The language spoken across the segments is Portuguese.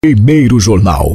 Primeiro Jornal.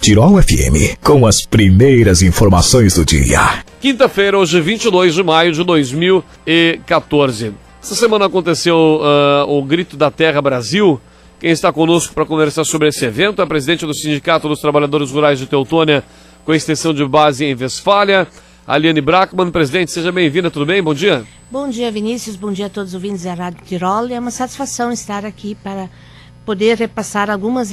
Tirol FM, com as primeiras informações do dia. Quinta-feira, hoje 22 de maio de 2014. Essa semana aconteceu o Grito da Terra Brasil. Quem está conosco para conversar sobre esse evento é a presidente do Sindicato dos Trabalhadores Rurais de Teutônia, com extensão de base em Westfália, Aliane Brackmann. Presidente, seja bem-vinda, tudo bem? Bom dia. Bom dia, Vinícius, bom dia a todos os ouvintes da Rádio Tirol. É uma satisfação estar aqui para poder repassar algumas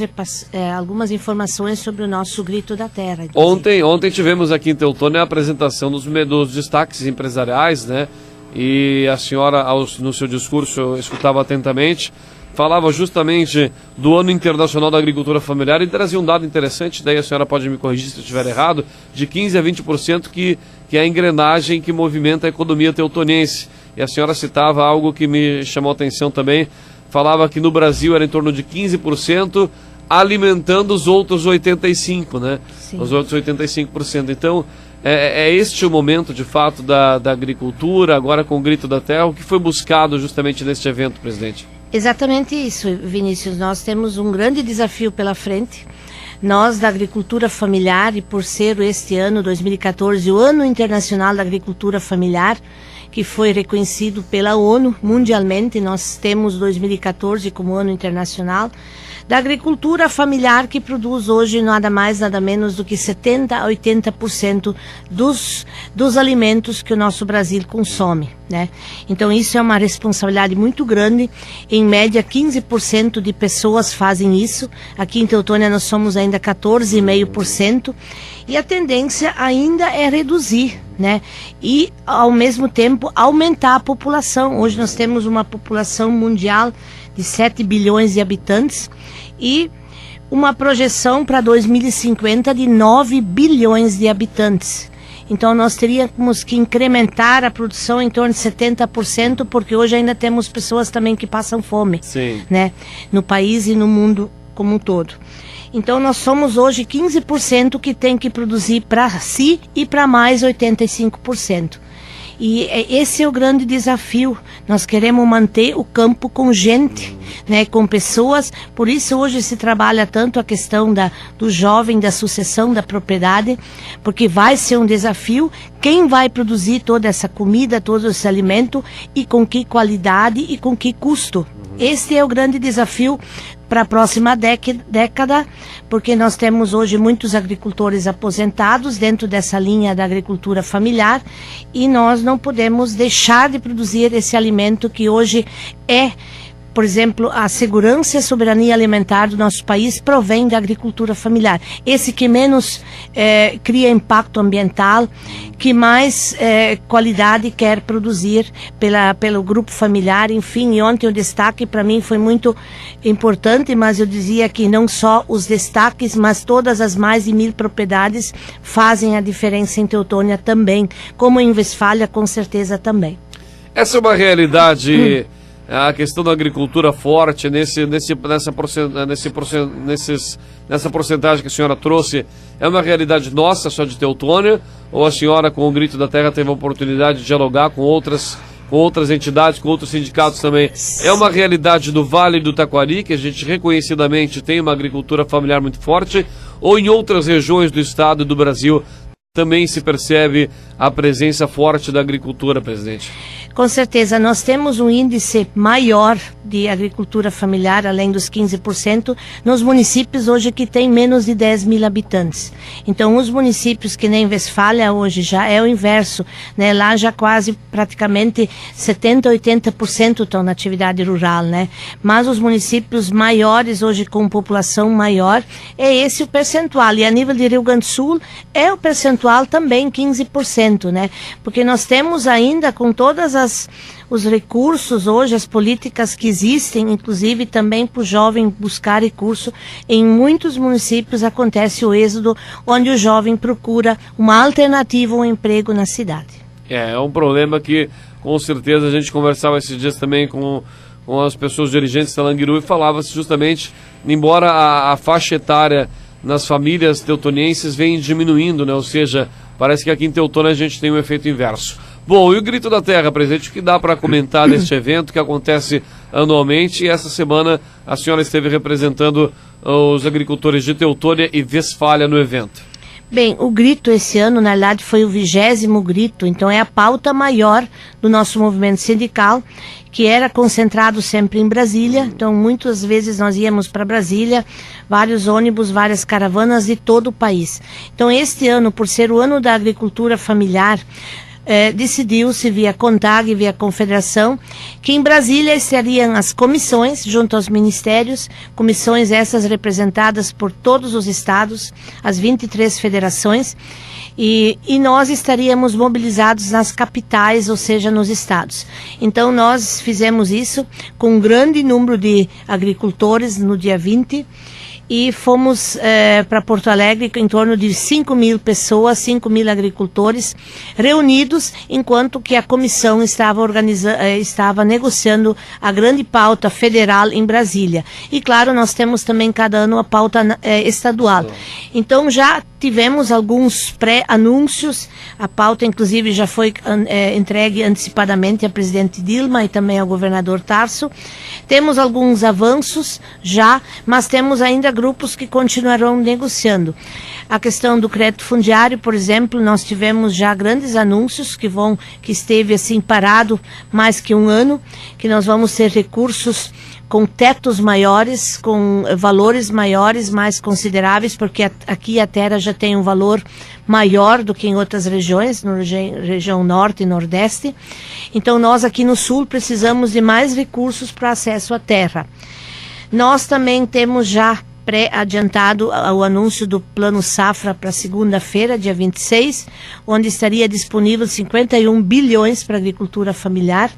informações sobre o nosso Grito da Terra. Ontem tivemos aqui em Teutônia a apresentação dos destaques empresariais, né? E a senhora, no seu discurso, eu escutava atentamente, falava justamente do Ano Internacional da Agricultura Familiar e trazia um dado interessante, daí a senhora pode me corrigir se eu estiver errado, de 15% a 20% que é a engrenagem que movimenta a economia teutoniense. E a senhora citava algo que me chamou a atenção também, falava que no Brasil era em torno de 15%, alimentando os outros 85%, né? Sim. Os outros 85%. Então, é este o momento, de fato, da agricultura, agora com o Grito da Terra, o que foi buscado justamente neste evento, presidente? Exatamente isso, Vinícius. Nós temos um grande desafio pela frente. Nós, da agricultura familiar, e por ser este ano, 2014, o Ano Internacional da Agricultura Familiar, que foi reconhecido pela ONU mundialmente, nós temos 2014 como Ano Internacional da Agricultura Familiar, que produz hoje nada mais, nada menos do que 70% a 80% dos alimentos que o nosso Brasil consome, né? Então isso é uma responsabilidade muito grande. Em média 15% de pessoas fazem isso. Aqui em Teutônia nós somos ainda 14,5%. E a tendência ainda é reduzir, né? E, ao mesmo tempo, aumentar a população. Hoje nós temos uma população mundial de 7 bilhões de habitantes e uma projeção para 2050 de 9 bilhões de habitantes. Então nós teríamos que incrementar a produção em torno de 70%, porque hoje ainda temos pessoas também que passam fome, sim, né? No país e no mundo como um todo. Então nós somos hoje 15% que tem que produzir para si e para mais 85%. E esse é o grande desafio. Nós queremos manter o campo com gente, né, com pessoas. Por isso hoje se trabalha tanto a questão do jovem, da sucessão da propriedade, porque vai ser um desafio. Quem vai produzir toda essa comida, todo esse alimento, e com que qualidade e com que custo? Este é o grande desafio para a próxima década, porque nós temos hoje muitos agricultores aposentados dentro dessa linha da agricultura familiar e nós não podemos deixar de produzir esse alimento que hoje é, por exemplo, a segurança e a soberania alimentar do nosso país provém da agricultura familiar. Esse que menos cria impacto ambiental, que mais qualidade quer produzir pelo grupo familiar, enfim. E ontem o destaque para mim foi muito importante, mas eu dizia que não só os destaques, mas todas as mais de 1.000 propriedades fazem a diferença em Teutônia também, como em Westfália com certeza também. Essa é uma realidade... A questão da agricultura forte, nessa porcentagem que a senhora trouxe, é uma realidade nossa, só de Teutônia, ou a senhora, com o Grito da Terra, teve a oportunidade de dialogar com outras entidades, com outros sindicatos também? É uma realidade do Vale do Taquari, que a gente reconhecidamente tem uma agricultura familiar muito forte, ou em outras regiões do estado e do Brasil também se percebe a presença forte da agricultura, presidente? Com certeza, nós temos um índice maior de agricultura familiar, além dos 15%, nos municípios hoje que tem menos de 10 mil habitantes. Então, os municípios que nem Westfália hoje já é o inverso, né? Lá já quase praticamente 70%, 80% estão na atividade rural, né? Mas os municípios maiores hoje com população maior, é esse o percentual. E a nível de Rio Grande do Sul, é o percentual também 15%, né? Porque nós temos ainda com todas os recursos hoje, as políticas que existem, inclusive também para o jovem buscar recurso, em muitos municípios acontece o êxodo, onde o jovem procura uma alternativa, um emprego na cidade. É um problema que, com certeza, a gente conversava esses dias também com as pessoas dirigentes da Languiru e falava-se justamente, embora a faixa etária nas famílias teutonienses vem diminuindo, né? Ou seja, parece que aqui em Teutônia a gente tem um efeito inverso. Bom, e o Grito da Terra, presidente, o que dá para comentar deste evento que acontece anualmente? E essa semana a senhora esteve representando os agricultores de Teutônia e Westfália no evento? Bem, o grito esse ano, na verdade, foi o 20º grito, então é a pauta maior do nosso movimento sindical, que era concentrado sempre em Brasília, então muitas vezes nós íamos para Brasília, vários ônibus, várias caravanas de todo o país. Então este ano, por ser o ano da agricultura familiar, decidiu-se via CONTAG, via Confederação, que em Brasília estariam as comissões junto aos ministérios, comissões essas representadas por todos os estados, as 23 federações, e nós estaríamos mobilizados nas capitais, ou seja, nos estados. Então nós fizemos isso com um grande número de agricultores no dia 20, e fomos para Porto Alegre em torno de 5.000 pessoas, 5.000 agricultores reunidos, enquanto que a comissão estava negociando a grande pauta federal em Brasília. E claro, nós temos também cada ano a pauta estadual. Então já tivemos alguns pré-anúncios, a pauta inclusive já foi entregue antecipadamente à presidente Dilma e também ao governador Tarso. Temos alguns avanços já, mas temos ainda grupos que continuarão negociando. A questão do crédito fundiário, por exemplo, nós tivemos já grandes anúncios que esteve assim parado mais que um ano, que nós vamos ter recursos com tetos maiores, com valores maiores, mais consideráveis, porque aqui a terra já tem um valor maior do que em outras regiões, na região norte e nordeste. Então nós aqui no sul precisamos de mais recursos para acesso à terra. Nós também temos já pré-adiantado o anúncio do Plano Safra para segunda-feira, dia 26, onde estaria disponível 51 bilhões para a agricultura familiar,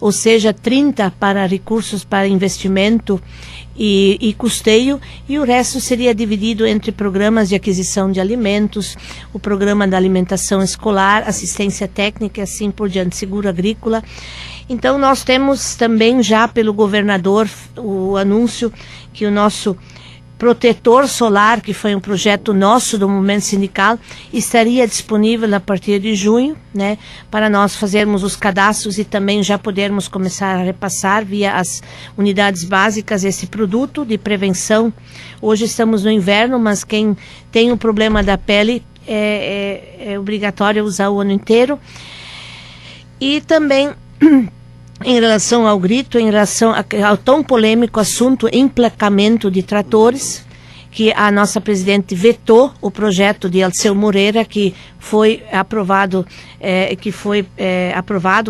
ou seja, 30 para recursos para investimento e custeio, e o resto seria dividido entre programas de aquisição de alimentos, o programa da alimentação escolar, assistência técnica e assim por diante, seguro agrícola. Então nós temos também já pelo governador o anúncio que o nosso protetor solar, que foi um projeto nosso do movimento sindical, estaria disponível a partir de junho, né, para nós fazermos os cadastros e também já podermos começar a repassar via as unidades básicas esse produto de prevenção. Hoje estamos no inverno, mas quem tem o problema da pele é obrigatório usar o ano inteiro. E também em relação ao grito, em relação ao tão polêmico assunto emplacamento de tratores, que a nossa presidente vetou o projeto de Alceu Moreira, que foi aprovado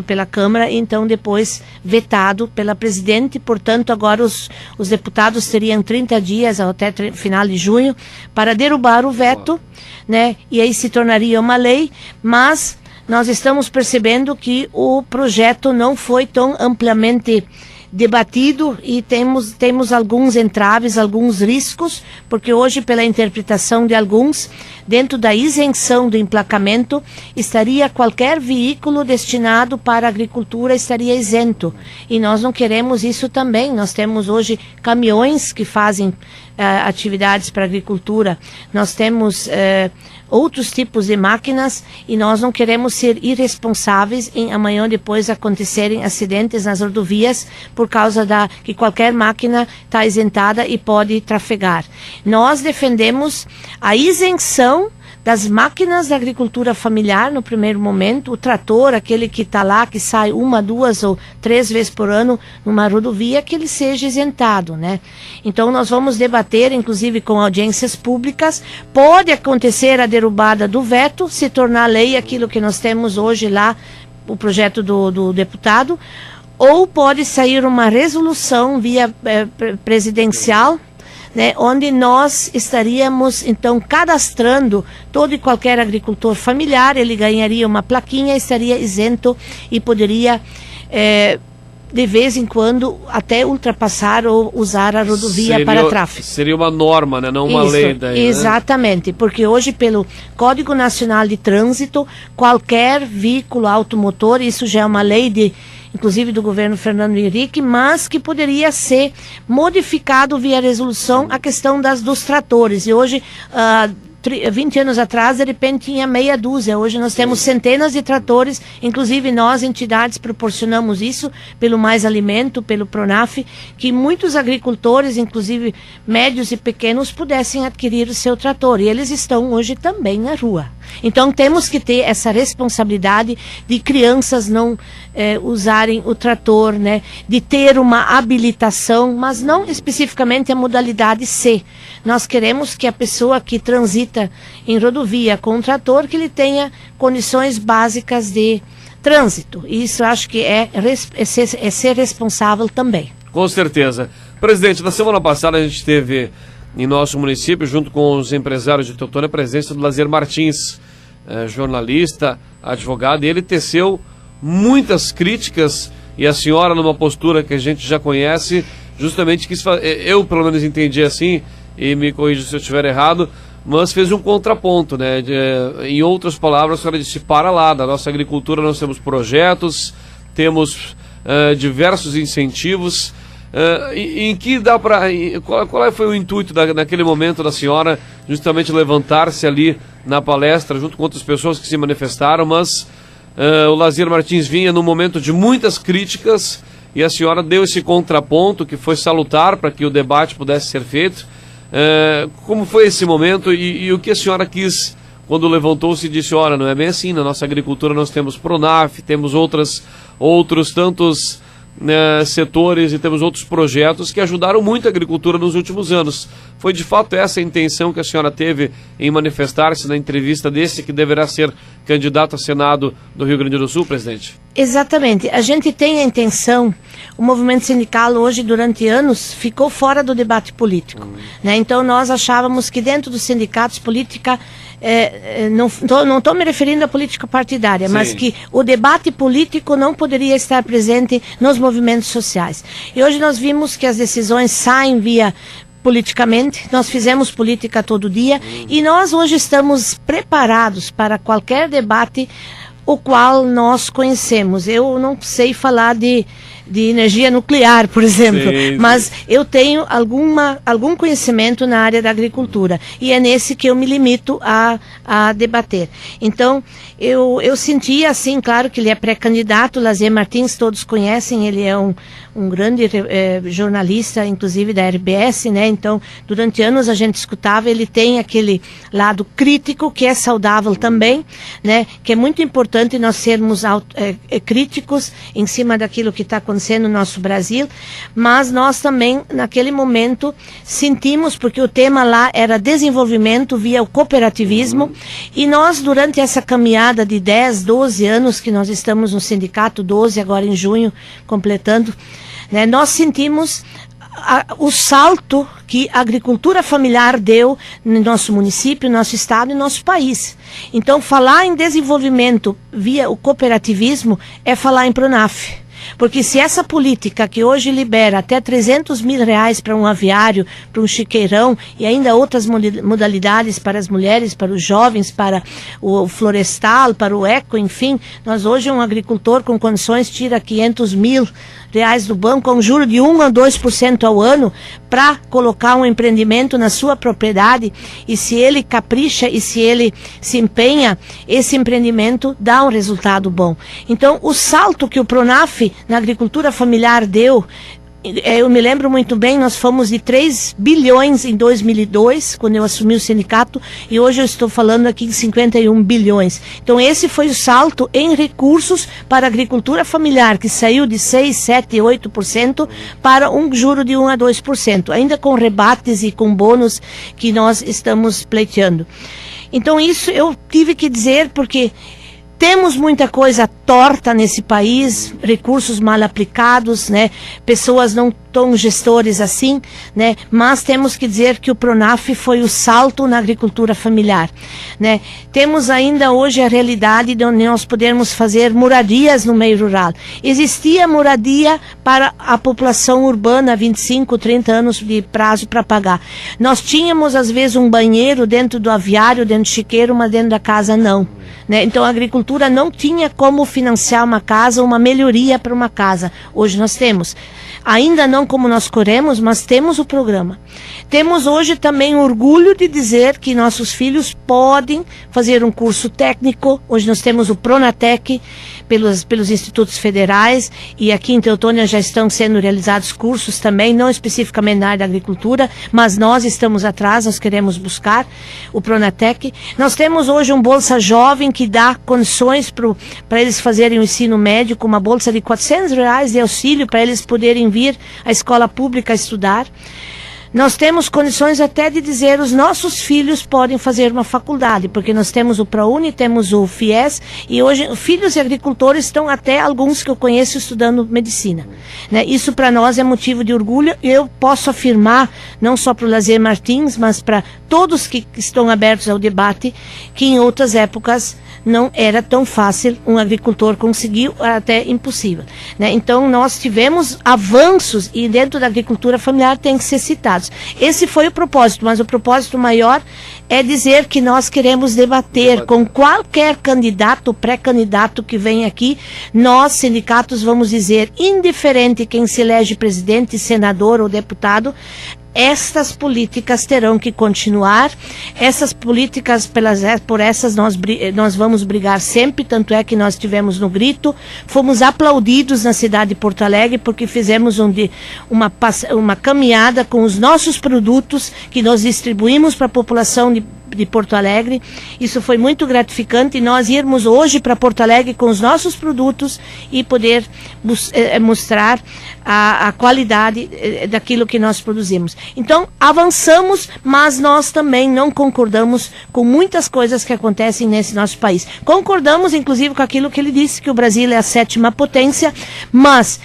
pela Câmara e então depois vetado pela presidente. Portanto, agora os deputados teriam 30 dias até final de junho para derrubar o veto, né? E aí se tornaria uma lei, mas nós estamos percebendo que o projeto não foi tão amplamente debatido e temos alguns entraves, alguns riscos, porque hoje, pela interpretação de alguns, dentro da isenção do emplacamento, estaria qualquer veículo destinado para a agricultura estaria isento. E nós não queremos isso também. Nós temos hoje caminhões que fazem atividades para a agricultura. Nós temos outros tipos de máquinas e nós não queremos ser irresponsáveis em amanhã ou depois acontecerem acidentes nas rodovias por causa que qualquer máquina está isentada e pode trafegar. Nós defendemos a isenção das máquinas da agricultura familiar no primeiro momento, o trator, aquele que está lá, que sai 1, 2 ou 3 vezes por ano numa rodovia, que ele seja isentado, né? Então nós vamos debater, inclusive com audiências públicas, pode acontecer a derrubada do veto, se tornar lei aquilo que nós temos hoje lá, o projeto do deputado, ou pode sair uma resolução via presidencial, né, onde nós estaríamos, então, cadastrando todo e qualquer agricultor familiar, ele ganharia uma plaquinha, estaria isento e poderia, de vez em quando, até ultrapassar ou usar a rodovia para tráfego. Seria uma norma, né, não uma lei daí, exatamente, né? Porque hoje, pelo Código Nacional de Trânsito, qualquer veículo automotor, isso já é uma lei inclusive do governo Fernando Henrique, mas que poderia ser modificado via resolução a questão dos tratores. E hoje 20 anos atrás, de repente tinha meia dúzia. Hoje nós temos centenas de tratores, inclusive nós, entidades, proporcionamos isso pelo Mais Alimento, pelo Pronaf, que muitos agricultores, inclusive médios e pequenos, pudessem adquirir o seu trator. E eles estão hoje também na rua. Então temos que ter essa responsabilidade de crianças não usarem o trator, né? De ter uma habilitação, mas não especificamente a modalidade C. Nós queremos que a pessoa que transita em rodovia com o trator, que ele tenha condições básicas de trânsito. E isso acho que é ser responsável também. Com certeza. Presidente, na semana passada a gente teve em nosso município, junto com os empresários de Teutônia, a presença do Lazier Martins, jornalista, advogado, e ele teceu muitas críticas, e a senhora, numa postura que a gente já conhece, justamente quis fazer, eu pelo menos entendi assim, e me corrija se eu estiver errado, mas fez um contraponto, né? Em outras palavras, a senhora disse, para lá, da nossa agricultura nós temos projetos, temos diversos incentivos, em que dá para... Qual foi o intuito naquele momento da senhora justamente levantar-se ali na palestra junto com outras pessoas que se manifestaram, mas o Lazier Martins vinha num momento de muitas críticas e a senhora deu esse contraponto que foi salutar para que o debate pudesse ser feito. Como foi esse momento e o que a senhora quis quando levantou-se e disse, olha, não é bem assim, na nossa agricultura nós temos Pronaf, temos outros tantos setores e temos outros projetos que ajudaram muito a agricultura nos últimos anos. Foi de fato essa a intenção que a senhora teve em manifestar-se na entrevista desse que deverá ser candidato a Senado do Rio Grande do Sul, presidente? Exatamente. A gente tem a intenção, o movimento sindical hoje, durante anos, ficou fora do debate político. Né? Então nós achávamos que dentro dos sindicatos, política... não estou me referindo à política partidária, sim, mas que o debate político não poderia estar presente nos movimentos sociais. E hoje nós vimos que as decisões saem via politicamente, nós fizemos política todo dia e nós hoje estamos preparados para qualquer debate o qual nós conhecemos. Eu não sei falar de energia nuclear, por exemplo, sim, mas eu tenho algum conhecimento na área da agricultura e é nesse que eu me limito a debater. Então, eu senti assim, claro que ele é pré-candidato, Lazier Martins, todos conhecem, ele é um grande jornalista, inclusive da RBS, né? Então, durante anos a gente escutava, ele tem aquele lado crítico que é saudável também, né? Que é muito importante nós sermos críticos em cima daquilo que está acontecendo no nosso Brasil, mas nós também, naquele momento, sentimos, porque o tema lá era desenvolvimento via o cooperativismo, e nós, durante essa caminhada de 10, 12 anos que nós estamos no sindicato, 12 agora em junho, completando, né, nós sentimos o salto que a agricultura familiar deu no nosso município, no nosso estado e no nosso país. Então, falar em desenvolvimento via o cooperativismo é falar em Pronaf. Porque se essa política que hoje libera até 300 mil reais para um aviário, para um chiqueirão e ainda outras modalidades para as mulheres, para os jovens, para o florestal, para o eco, enfim, nós hoje um agricultor com condições tira 500 mil reais do banco com um juro de 1 a 2% ao ano para colocar um empreendimento na sua propriedade, e se ele capricha e se ele se empenha, esse empreendimento dá um resultado bom. Então, o salto que o Pronaf na agricultura familiar deu, eu me lembro muito bem, nós fomos de 3 bilhões em 2002, quando eu assumi o sindicato, e hoje eu estou falando aqui de 51 bilhões. Então esse foi o salto em recursos para a agricultura familiar, que saiu de 6, 7, 8% para um juro de 1 a 2%, ainda com rebates e com bônus que nós estamos pleiteando. Então isso eu tive que dizer porque... temos muita coisa torta nesse país, recursos mal aplicados, né? Pessoas não tão gestores assim, né? Mas temos que dizer que o Pronaf foi o salto na agricultura familiar, né? Temos ainda hoje a realidade de onde nós podemos fazer moradias no meio rural. Existia moradia para a população urbana, 25, 30 anos de prazo para pagar. Nós tínhamos às vezes um banheiro dentro do aviário, dentro do chiqueiro, mas dentro da casa não. Né? Então a agricultura não tinha como financiar uma casa, uma melhoria para uma casa. Hoje nós temos. Ainda não como nós queremos, mas temos o programa. Temos hoje também orgulho de dizer que nossos filhos podem fazer um curso técnico. Hoje nós temos o Pronatec pelos institutos federais, e aqui em Teutônia já estão sendo realizados cursos também, não especificamente na área da agricultura, mas nós estamos atrás, nós queremos buscar o Pronatec. Nós temos hoje um Bolsa Jovem que dá condições para eles fazerem o ensino médio, com uma bolsa de R$400 de auxílio para eles poderem vir à escola pública estudar. Nós temos condições até de dizer os nossos filhos podem fazer uma faculdade, porque nós temos o ProUni, temos o FIES, e hoje filhos de agricultores estão até alguns que eu conheço estudando medicina. Né? Isso para nós é motivo de orgulho. Eu posso afirmar, não só para o Lazier Martins, mas para todos que estão abertos ao debate, que em outras épocas não era tão fácil um agricultor conseguir, até impossível. Né? Então nós tivemos avanços, e dentro da agricultura familiar tem que ser citados. Esse foi o propósito, mas o propósito maior é dizer que nós queremos debater com qualquer candidato, pré-candidato que vem aqui. Nós, sindicatos, vamos dizer, indiferente quem se elege presidente, senador ou deputado, estas políticas terão que continuar. Essas políticas, por essas nós vamos brigar sempre, tanto é que nós tivemos no grito, fomos aplaudidos na cidade de Porto Alegre, porque fizemos uma caminhada com os nossos produtos que nós distribuímos para a população de Porto Alegre. Isso foi muito gratificante, e nós irmos hoje para Porto Alegre com os nossos produtos e poder mostrar a qualidade daquilo que nós produzimos. Então, avançamos, mas nós também não concordamos com muitas coisas que acontecem nesse nosso país. Concordamos, inclusive, com aquilo que ele disse, que o Brasil é a 7ª potência, mas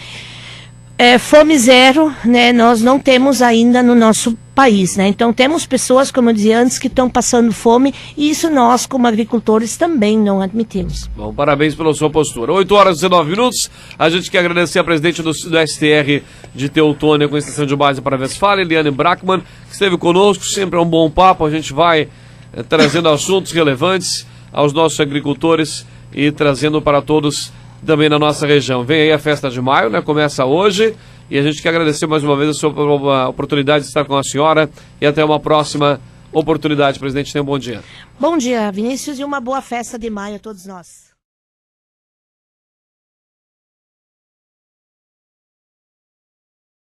fome zero, né, nós não temos ainda no nosso país, né? Então temos pessoas, como eu dizia antes, que estão passando fome, e isso nós, como agricultores, também não admitimos. Bom, parabéns pela sua postura. 8h19. A gente quer agradecer a presidente do STR de Teutônia com extensão de base para Westfália, Eliane Brackmann, que esteve conosco. Sempre é um bom papo, a gente vai trazendo assuntos relevantes aos nossos agricultores e trazendo para todos também na nossa região. Vem aí a festa de maio, né? Começa hoje, e a gente quer agradecer mais uma vez a sua oportunidade de estar com a senhora, e até uma próxima oportunidade. Presidente, tenha um bom dia. Bom dia, Vinícius, e uma boa festa de maio a todos nós.